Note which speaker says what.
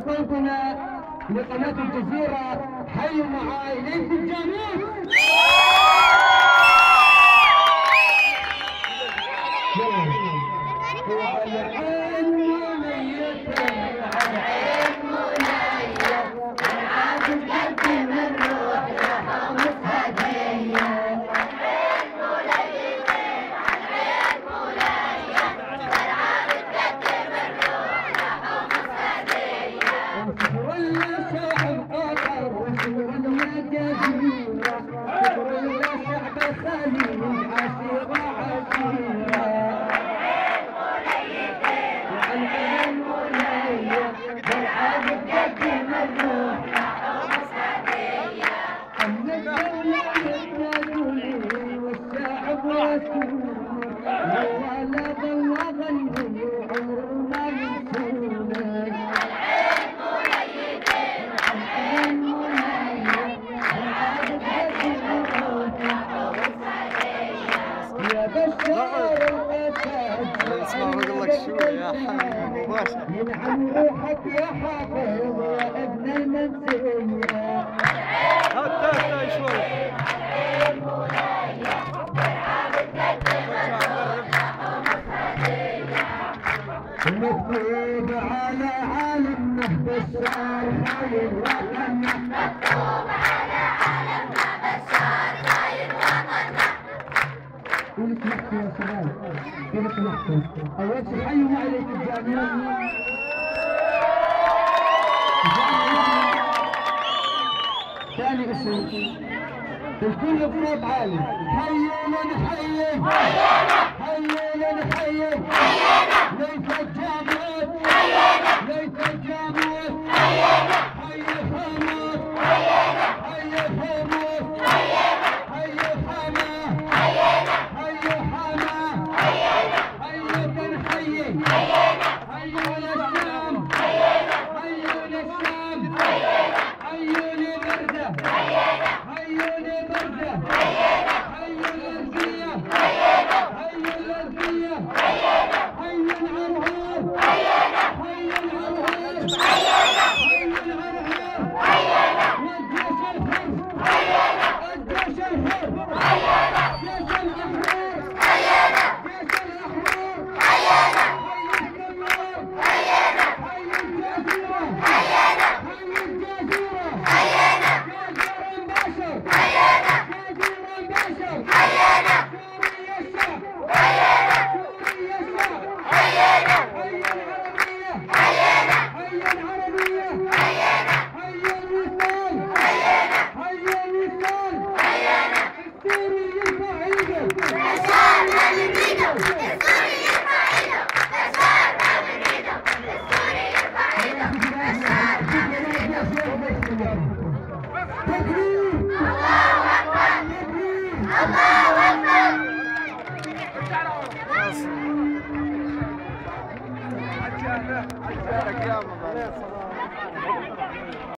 Speaker 1: صوتنا لقناة الجزيرة. حيوا معاي ليث الجاموس. ينعم روحك يا حافظ يا ابن المنسية.
Speaker 2: هات شوي.
Speaker 1: مكتوب على عالمنا بشار خير وطننا.
Speaker 3: مكتوب على عالمنا بشار خير وطننا.
Speaker 1: كيف نحكي يا شباب؟ كيف نحكي؟ أول شيء حيوا معي ليث الجاموس. ثاني اسم الكل بصوت عالي. حيونا نحيي حيونا نحيي ليث الجاموس. ليث الجاموس. حي حماس. حي حماس. حي حماس. حي حماس. حي تنحيي. حيوا للشام. حيوا للشام. حيوا لبردة. حيوا لبردة. حيوا الأرضية. حيوا الأرضية. حيوا العرهار. حيوا العرهار. حيوا العرهار. والجيش الحر. الجيش الحر. جيش الأحرار. جيش الأحرار. حيوا الثوار. حيوا الجزيرة. حيوا الجزيرة. جزيرة بشر. جزيرة بشر. سوريا الشعب. سوريا الشعب. حي العربية. حي العربية. حي الوصال. حي الوصال. السوري يرفع ايده.
Speaker 3: بشار ما يريده. السوري يرفع ايده. بشار ما يريده. السوري يرفع ايده. بشار ما يريده.
Speaker 1: تكبير.
Speaker 3: الله أكبر.
Speaker 1: تكبير.
Speaker 3: الله أكبر.
Speaker 2: عجالك يا